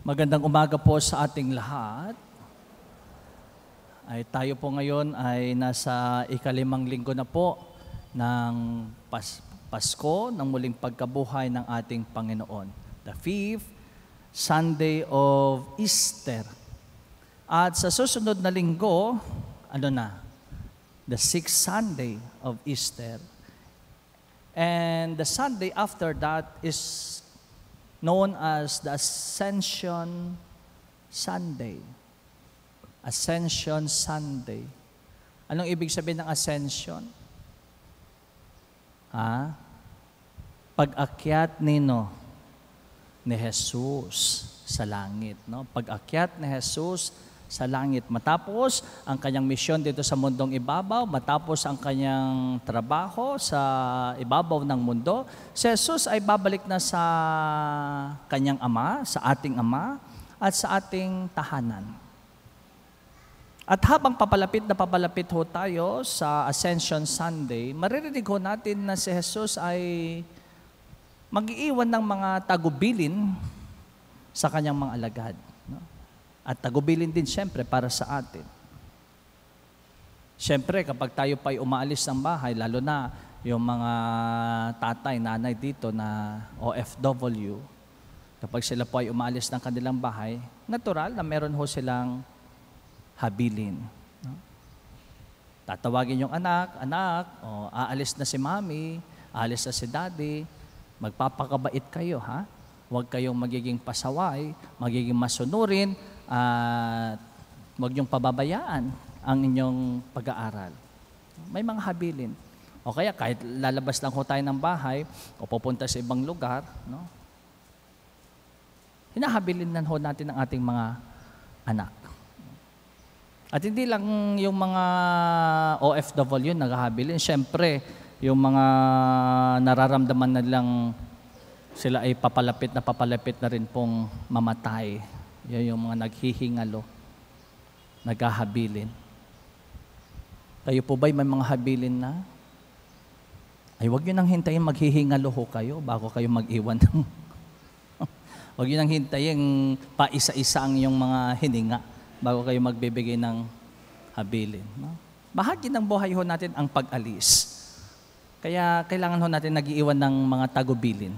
Magandang umaga po sa ating lahat. Tayo po ngayon ay nasa ikalimang linggo na po ng Pasko, ng muling pagkabuhay ng ating Panginoon. The 5th Sunday of Easter. At sa susunod na linggo, the 6th Sunday of Easter. And the Sunday after that is known as the Ascension Sunday. Ascension Sunday. Anong ibig sabihin ng ascension? Pag-akyat ni Jesus sa langit. No? Pag-akyat ni Jesus sa langit. Matapos ang kanyang misyon dito sa mundong ibabaw, matapos ang kanyang trabaho sa ibabaw ng mundo, si Jesus ay babalik na sa kanyang Ama, sa ating Ama, at sa ating tahanan. At habang papalapit ho tayo sa Ascension Sunday, maririnig ho natin na si Jesus ay mag-iiwan ng mga tagubilin sa kanyang mga alagad. At tagubilin din siyempre para sa atin. Siyempre kapag tayo pa'y umaalis ng bahay, lalo na yung mga tatay, nanay dito na OFW, kapag sila po ay umaalis ng kanilang bahay, natural na meron ho silang habilin. Tatawagin yung anak, aalis na si mami, aalis na si daddy, magpapakabait kayo, ha? Huwag kayong magiging pasaway, magiging masunurin, at huwag niyong pababayaan ang inyong pag-aaral. May mga habilin. O kaya kahit lalabas lang ho tayo ng bahay o pupunta sa ibang lugar, no? Hinahabilin na ho natin ang ating mga anak. At hindi lang yung mga OFW naghahabilin. Siyempre, yung mga nararamdaman na lang sila ay papalapit na rin pong mamatay. Yan yung mga naghihingalo, naghahabilin. Kayo po ba'y may mga habilin na? Ay, huwag nyo nang hintayin maghihingalo ho kayo bago kayo mag-iwan. Huwag nyo nang hintayin pa isa-isa ang yung mga hininga bago kayo magbibigay ng habilin. No? Bahagi ng buhay ho natin ang pag-alis. Kaya kailangan ho natin nag-iiwan ng mga tagubilin.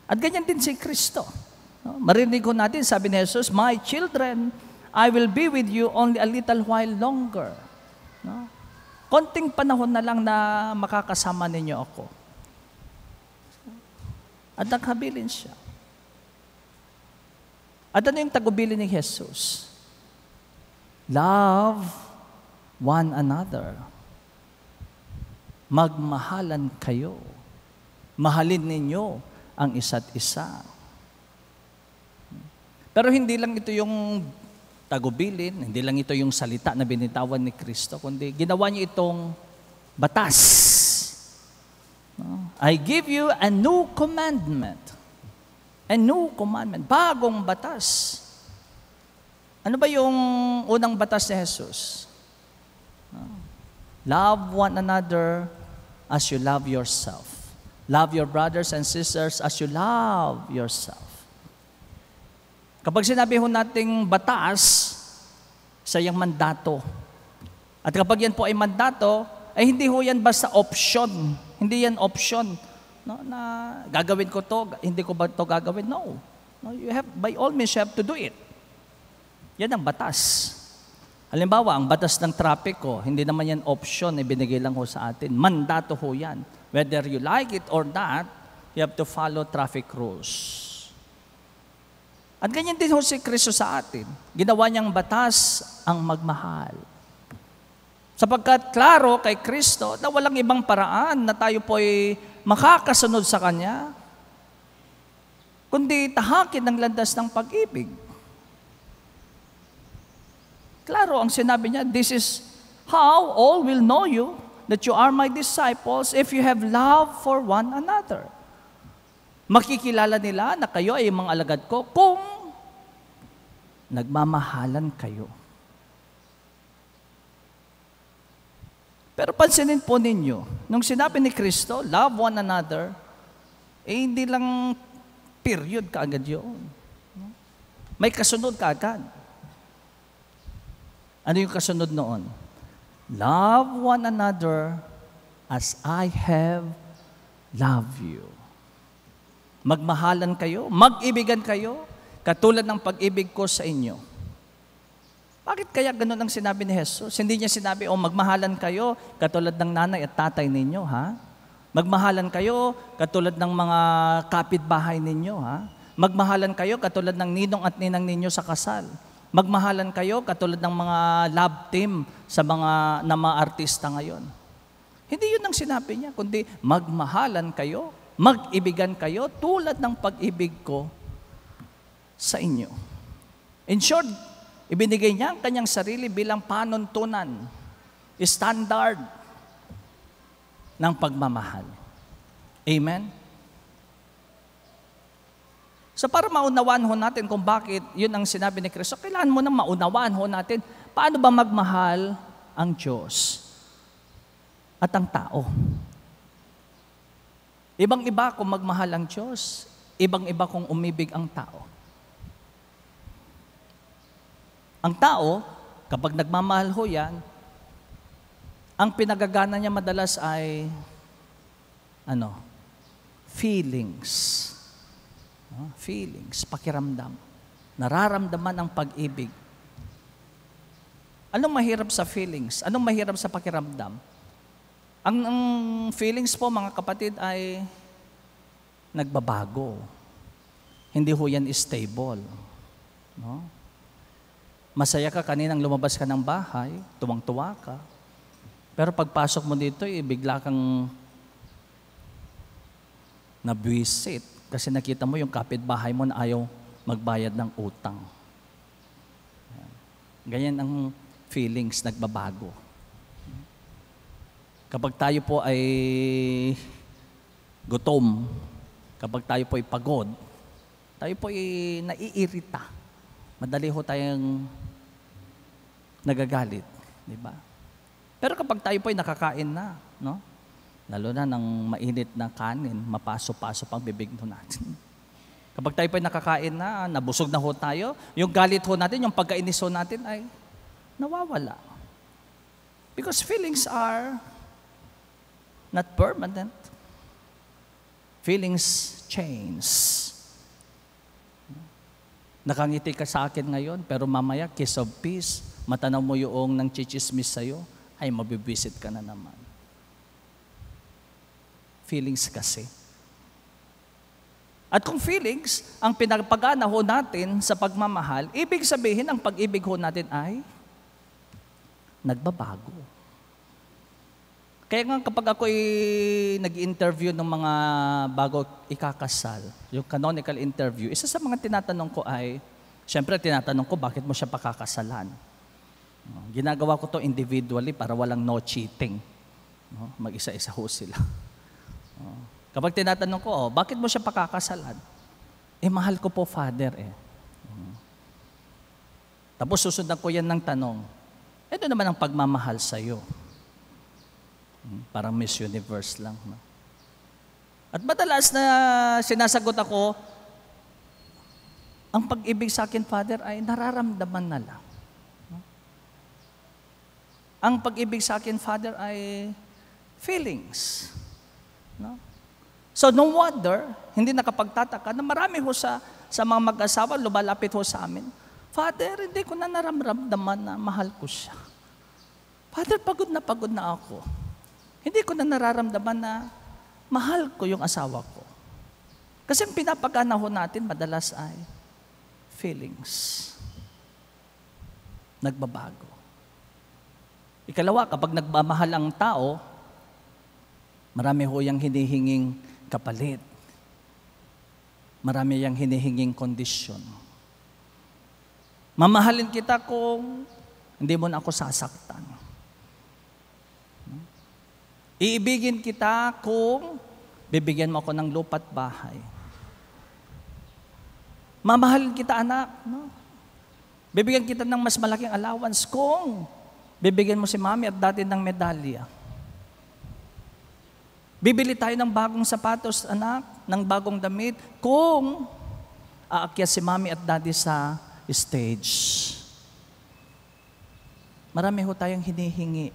At ganyan din si Kristo. No? Marinig ko natin, sabi ni Jesus, "My children, I will be with you only a little while longer." No? Konting panahon na lang na makakasama ninyo ako. At naghabilin siya. At ano yung tagubilin ni Jesus? Love one another. Magmahalan kayo. Mahalin ninyo ang isa't isa. Pero hindi lang ito yung tagubilin, hindi lang ito yung salita na binitawan ni Kristo, kundi ginawa niya itong batas. I give you a new commandment. A new commandment. Bagong batas. Ano ba yung unang batas ni Jesus? Love one another as you love yourself. Love your brothers and sisters as you love yourself. Kapag sinabi ho nating batas, sa iyang mandato. At kapag yan po ay mandato, ay hindi ho yan basta option. Hindi yan option. No, na gagawin ko to, hindi ko ba to gagawin? No. You have, by all means, you have to do it. Yan ang batas. Halimbawa, ang batas ng trapiko, hindi naman yan option, ibinigay lang ho sa atin. Mandato ho yan. Whether you like it or not, you have to follow traffic rules. At ganyan din ho si Kristo sa atin. Ginawa niyang batas ang magmahal. Sapagkat klaro kay Kristo na walang ibang paraan na tayo po ay makakasunod sa Kanya, kundi tahakin ang landas ng pag-ibig. Klaro ang sinabi niya, "This is how all will know you, that you are my disciples, if you have love for one another." Makikilala nila na kayo ay mga alagad ko kung nagmamahalan kayo. Pero pansinin po ninyo, nung sinabi ni Kristo, love one another, hindi lang period kaagad yun. May kasunod ka agad. Ano yung kasunod noon? Love one another as I have loved you. Magmahalan kayo, mag-ibigan kayo, katulad ng pag-ibig ko sa inyo. Bakit kaya ganun ang sinabi ni Jesus? Hindi niya sinabi, magmahalan kayo, katulad ng nanay at tatay ninyo, ha? Magmahalan kayo, katulad ng mga kapitbahay ninyo, ha? Magmahalan kayo, katulad ng ninong at ninang ninyo sa kasal. Magmahalan kayo, katulad ng mga love team sa mga artista ngayon. Hindi yun ang sinabi niya, kundi magmahalan kayo, mag-ibigan kayo tulad ng pag-ibig ko sa inyo. In short, ibinigay niya ang kanyang sarili bilang panuntunan, standard ng pagmamahal. Amen? So para maunawaan ho natin kung bakit yun ang sinabi ni Kristo, kailangan mo nang maunawaan ho natin paano ba magmahal ang Diyos at ang tao. Ibang-iba kung magmahal ang Diyos, ibang-iba kung umibig ang tao. Ang tao, kapag nagmamahal ho yan, ang pinagagana niya madalas ay, feelings. Feelings, pakiramdam. Nararamdaman ang pag-ibig. Anong mahirap sa feelings? Anong mahirap sa pakiramdam? Ang feelings po, mga kapatid, ay nagbabago. Hindi ho yan stable. No? Masaya ka kaninang lumabas ka ng bahay, tuwang-tuwa ka. Pero pagpasok mo dito, bigla kang nabwisit kasi nakita mo yung kapitbahay mo na ayaw magbayad ng utang. Ganyan ang feelings, nagbabago. Kapag tayo po ay gutom, kapag tayo po ay pagod, tayo po ay naiirita. Madali ho tayong nagagalit, di ba? Pero kapag tayo po ay nakakain na, no? Lalo na ng mainit na kanin, mapaso-paso pang bibig ho natin. Kapag tayo po ay nakakain na, nabusog na ho tayo, yung galit ho natin, yung pagkainis ho natin ay nawawala. Because feelings are not permanent. Feelings change. Nakangiti ka sa akin ngayon, pero mamaya, kiss of peace, matanaw mo yung nang chichismis sa'yo, ay mabibwisit ka na naman. Feelings kasi. At kung feelings, ang pinagpagana ho natin sa pagmamahal, ibig sabihin, ang pag-ibig ho natin ay nagbabago. Kaya nga kapag ako'y nag-interview ng mga bago ikakasal, yung canonical interview, isa sa mga tinatanong ko ay, syempre tinatanong ko, bakit mo siya pakakasalan? Ginagawa ko to individually para walang no cheating. Mag-isa-isa ho sila. Kapag tinatanong ko, bakit mo siya pakakasalan? Mahal ko po, Father. Tapos susundan ko yan ng tanong, ito naman ang pagmamahal sa'yo. Parang Miss Universe lang. No? At madalas na sinasagot ako, ang pag-ibig sa akin, Father, ay nararamdaman na lang. No? Ang pag-ibig sa akin, Father, ay feelings. No? So no wonder, hindi nakapagtataka na marami ho sa mga mag-asawa, lumalapit ho sa amin, Father, hindi ko na nararamdaman na mahal ko siya. Father, pagod na ako. Hindi ko na nararamdaman na mahal ko yung asawa ko. Kasi ang pinapagana ho natin madalas ay feelings. Nagbabago. Ikalawa, kapag nagmamahal ang tao, marami ho yung hinihinging kapalit. Marami yung hinihinging kondisyon. Mamahalin kita kung hindi mo na ako sasaktan. Iibigin kita kung bibigyan mo ako ng lupa't bahay. Mamahalin kita, anak. No? Bibigyan kita ng mas malaking allowance kung bibigyan mo si mami at daddy ng medalya. Bibili tayo ng bagong sapatos, anak, ng bagong damit, kung aakyat si mami at daddy sa stage. Marami ho tayong hinihingi.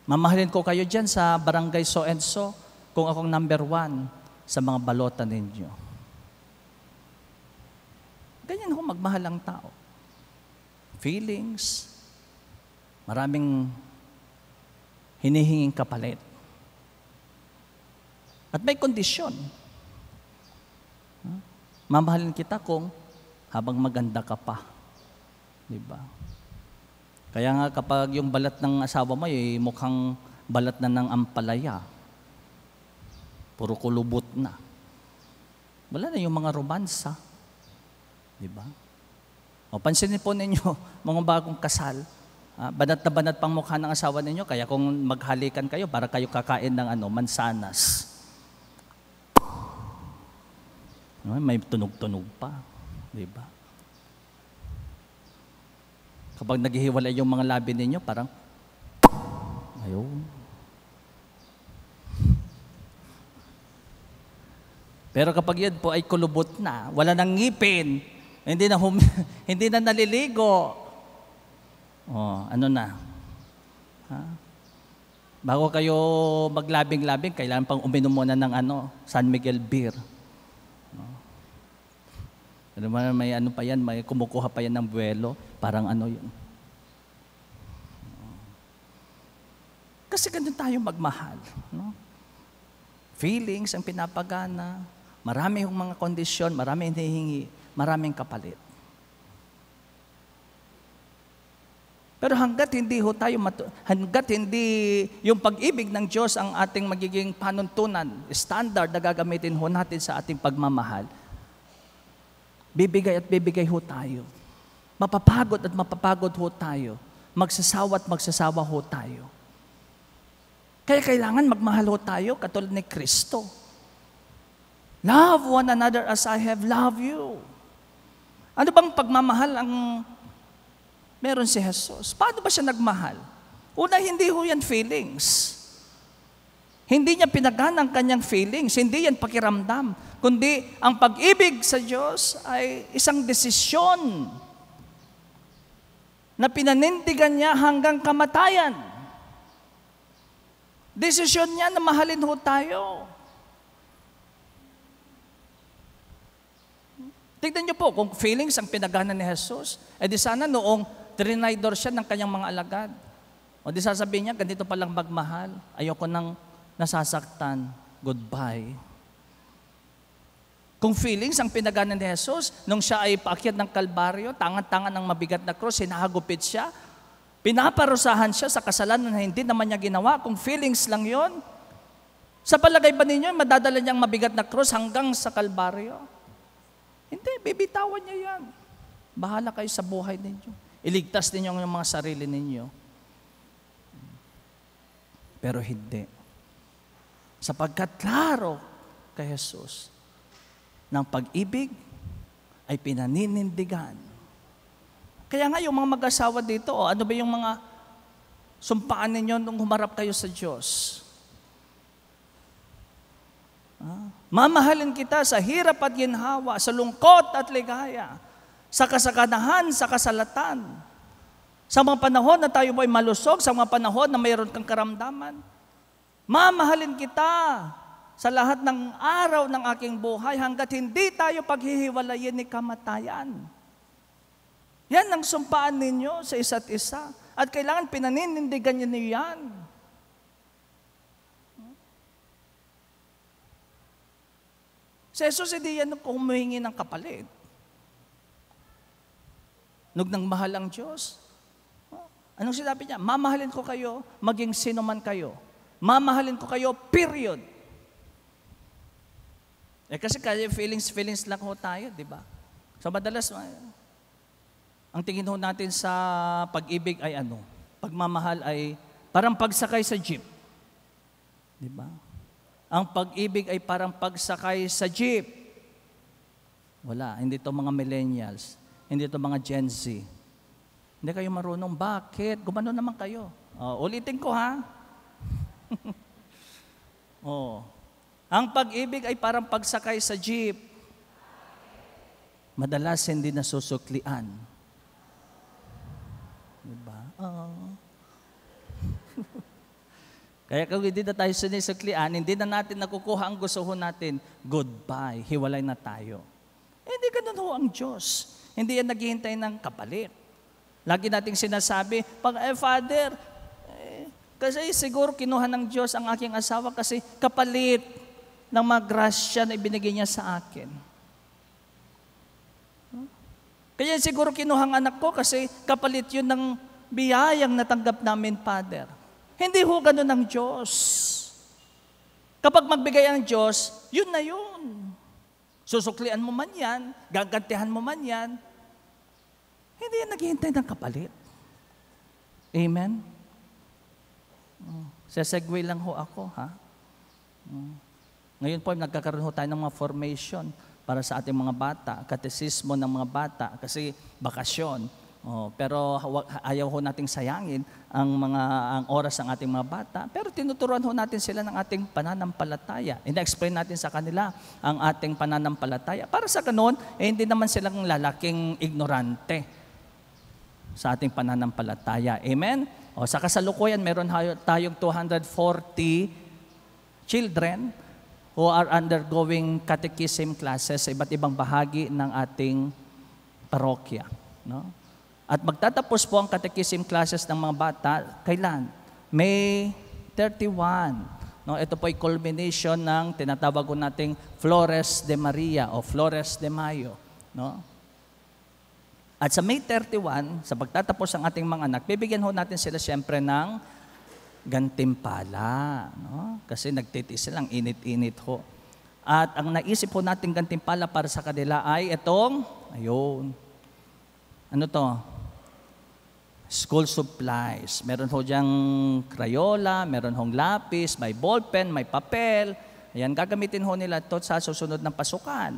Mamahalin ko kayo dyan sa barangay so and so kung akong number 1 sa mga balota ninyo. Ganyan ho magmahal ang tao. Feelings, maraming hinihinging kapalit. At may kondisyon. Mamahalin kita kung habang maganda ka pa. Diba? Kaya nga kapag yung balat ng asawa mo ay mukhang balat na ng ampalaya, puro kulubot na. Wala na yung mga romansa. Diba? O pansinin po ninyo, mga bagong kasal, banat na banat pang mukha ng asawa ninyo, kaya kung maghalikan kayo, para kayo kakain ng mansanas. May tunog-tunog pa. Diba? Kapag naghihiwalay yung mga labi ninyo, parang, ayun. Pero kapag yun po ay kulubot na, wala nang ngipin, hindi na naliligo, ano na? Bago kayo maglabing-labing, kailangan pang uminom muna ng San Miguel beer. May pa yan, may kumukuha pa yan ng buwelo, parang yun. Kasi ganun tayo magmahal. No? Feelings ang pinapagana, marami yung mga kondisyon, marami hinihingi, maraming kapalit. Pero hanggat hindi yung pag-ibig ng Diyos ang ating magiging panuntunan, standard na gagamitin ho natin sa ating pagmamahal, bibigay at bibigay ho tayo. Mapapagod at mapapagod ho tayo. Magsasawa at magsasawa ho tayo. Kaya kailangan magmahal ho tayo katulad ni Kristo. Love one another as I have loved you. Ano bang pagmamahal ang meron si Jesus? Paano ba siya nagmahal? Una, hindi ho yan feelings. Hindi niya pinagana ang kanyang feelings, hindi yan pakiramdam, kundi ang pag-ibig sa Diyos ay isang desisyon na pinanindigan niya hanggang kamatayan. Desisyon niya na mahalin ho tayo. Tignan niyo po, kung feelings ang pinagana ni Jesus, di sana noong trinidor siya ng kanyang mga alagad. O di sasabihin niya, ganito palang magmahal, ayoko nang nasasaktan, goodbye. Kung feelings ang pinagana ni Jesus, nung siya ay paakyat ng Kalbaryo, tangan-tangan ng mabigat na krus, hinahagupit siya, pinaparusahan siya sa kasalanan na hindi naman niya ginawa. Kung feelings lang yon, sa palagay ba ninyo, madadala niyang mabigat na krus hanggang sa Kalbaryo? Hindi, bibitawan niya yan. Bahala kayo sa buhay ninyo. Iligtas ninyo ang mga sarili ninyo. Pero hindi. Sapagkat klaro kay Jesus, ng pag-ibig ay pinaninindigan. Kaya nga yung mga mag-asawa dito, ano ba yung mga sumpaan ninyo nung humarap kayo sa Diyos? Mamahalin kita sa hirap at ginhawa, sa lungkot at ligaya, sa kasaganahan, sa kasalatan. Sa mga panahon na tayo ay malusog, sa mga panahon na mayroon kang karamdaman, mamahalin kita sa lahat ng araw ng aking buhay hanggat hindi tayo paghihiwalayin ni kamatayan. Yan ang sumpaan ninyo sa isa't isa. At kailangan pinaninindigan niyo yan. Si Jesus hindi yan humihingi ng kapalit. Nung nang mahal ang Diyos, anong sinabi niya? Mamahalin ko kayo, maging sino man kayo. Mamahalin ko kayo, period. Kasi kaya feelings lang ho tayo, di ba? So madalas, ang tingin ho natin sa pag-ibig ay pagmamahal ay parang pagsakay sa jeep. Di ba? Ang pag-ibig ay parang pagsakay sa jeep. Wala, hindi to mga millennials, hindi to mga Gen Z. Hindi kayo marunong. Bakit? Gumano naman kayo. Ulitin ko ha. Ang pag-ibig ay parang pagsakay sa jeep. madalas hindi nasusuklian. Diba? Kaya kung hindi na tayo sinisuklian, hindi na natin nakukuha ang gusto ho natin, goodbye, hiwalay na tayo. Hindi ganun ho ang Diyos. Hindi yan naghihintay ng kapalit. Lagi nating sinasabi, Father, kasi siguro kinuha ng Diyos ang aking asawa kasi kapalit ng mga grasya na ibinigay niya sa akin. Kaya siguro kinuha ang anak ko kasi kapalit yun ng biyayang natanggap namin, Father. Hindi ho ganun ang Diyos. Kapag magbigay ang Diyos, yun na yun. Susuklian mo man yan, gagantihan mo man yan, hindi yan naghihintay ng kapalit. Amen? Sesegue lang ho ako, ha? Ngayon po, nagkakaroon ho tayo ng mga formation para sa ating mga bata, katesismo ng mga bata, kasi bakasyon. Pero ayaw ho nating sayangin ang oras ng ating mga bata. Pero tinuturuan ho natin sila ng ating pananampalataya. Ina-explain natin sa kanila ang ating pananampalataya. Para sa ganun, hindi naman silang lalaking ignorante sa ating pananampalataya. Amen? Sa kasalukuyan, meron tayong 240 children who are undergoing catechism classes sa iba't ibang bahagi ng ating parokya. No? At magtatapos po ang catechism classes ng mga bata, kailan? May 31. No, ito po ay culmination ng tinatawag ko nating Flores de Maria o Flores de Mayo. No? At sa May 31, sa pagtatapos ng ating mga anak, bibigyan ho natin sila siyempre ng gantimpala. No? Kasi nagtitis silang init-init ho. At ang naisip ho natin gantimpala para sa kanila ay itong, ayun, ano to? School supplies. Meron ho diyang Crayola, meron hong lapis, may ballpen, may papel. Ayan, gagamitin ho nila ito sa susunod ng pasukan.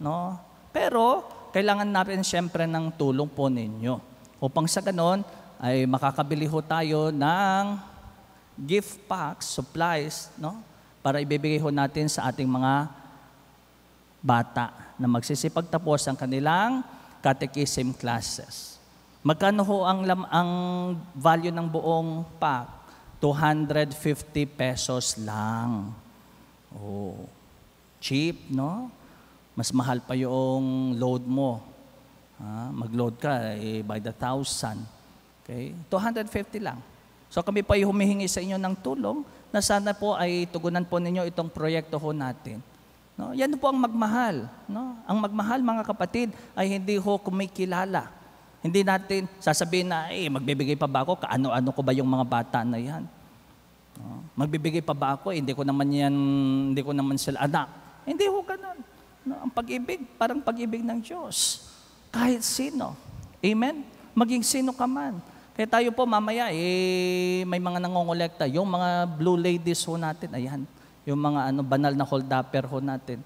No? Pero, kailangan natin siyempre ng tulong po ninyo. Upang sa ganon, ay makakabili ho tayo ng gift packs, supplies, no? Para ibibigay ho natin sa ating mga bata na magsisipagtapos ang kanilang catechism classes. Magkano ho ang value ng buong pack? 250 pesos lang. Oh, cheap, no? Mas mahal pa yung load mo. Mag-load ka by the 1,000. Okay? 250 lang. So kami pa humihingi sa inyo ng tulong na sana po ay tugunan po ninyo itong proyekto ho natin. No? Yan po ang magmahal. No? Ang magmahal, mga kapatid, ay hindi ho kumikilala. Hindi natin sasabihin na, magbibigay pa ba ako? Kaano-ano ko ba yung mga bata na yan? No? Magbibigay pa ba ako? Hindi ko naman sila anak. Hindi ho ganun. No? Ang pag-ibig, parang pag-ibig ng Diyos. Kahit sino. Amen? Maging sino ka man. Kaya tayo po mamaya, may mga nangongolekta. Yung mga blue ladies ho natin, ayan. Yung mga banal na hold-upper ho natin.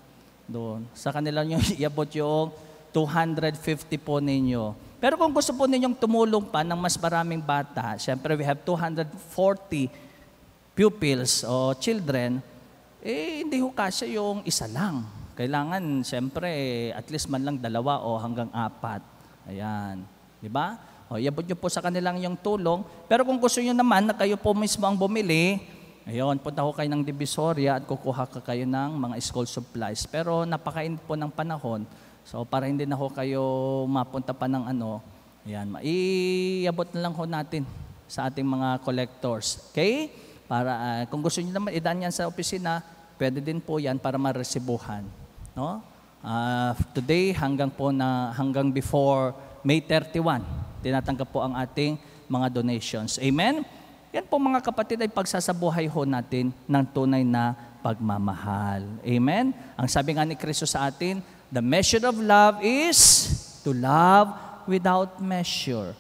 Doon. Sa kanila nyo iabot yung 250 po ninyo. Pero kung gusto po ninyong tumulong pa ng mas maraming bata, syempre we have 240 pupils o children, hindi ho kasya yung isa lang. Kailangan, syempre, at least man lang 2 o hanggang 4. Ayan. Diba? Iabot nyo po sa kanilang yung tulong. Pero kung gusto nyo naman na kayo po mismo ang bumili, ayun, punta ho kayo ng Divisoria at kukuha ka kayo ng mga school supplies. Pero napakainit po ng panahon. So, para hindi na ho kayo mapunta pa ng ayan, iabot na lang ho natin sa ating mga collectors. Okay? Para, kung gusto nyo naman, idaan yan sa opisina, pwede din po yan para maresibuhan. No? Today, hanggang before May 31, tinatanggap po ang ating mga donations. Amen? Yan po mga kapatid ay pagsasabuhay ho natin ng tunay na pagmamahal. Amen? Ang sabi nga ni Kristo sa atin, the measure of love is to love without measure.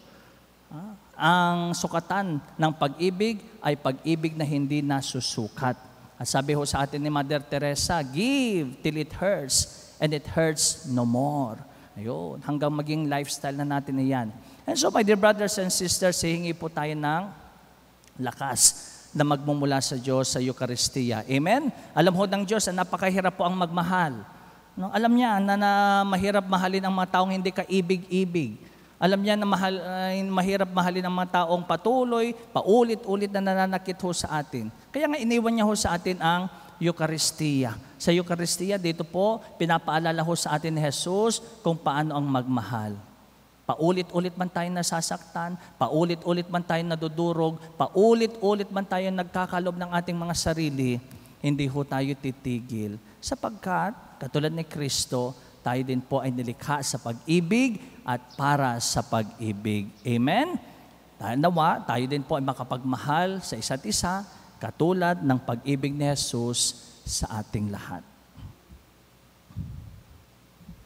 Ang sukatan ng pag-ibig ay pag-ibig na hindi nasusukat. At sabi ho sa atin ni Mother Teresa, give till it hurts and it hurts no more. Ayun, hanggang maging lifestyle na natin na yan. And so my dear brothers and sisters, hihingi po tayo ng lakas na magmumula sa Diyos sa Eucharistia. Amen? Alam ho ng Diyos na napakahirap po ang magmahal. No? Alam niya na mahirap mahalin ang mga taong hindi kaibig-ibig. Alam niya na mahirap mahalin ang mga taong patuloy, paulit-ulit na nananakit ho sa atin. Kaya nga iniwan niya ho sa atin ang Eucharistia. Sa Eucharistia, dito po, pinapaalala ho sa atin ni Jesus kung paano ang magmahal. Paulit-ulit man tayo nasasaktan, paulit-ulit man tayo nadudurog, paulit-ulit man tayo nagkakalob ng ating mga sarili, hindi ho tayo titigil. Sapagkat, katulad ni Kristo, tayo din po ay nilikha sa pag-ibig at para sa pag-ibig. Amen? Nawa, tayo din po ay makapagmahal sa isa't isa, katulad ng pag-ibig ni Jesus sa ating lahat.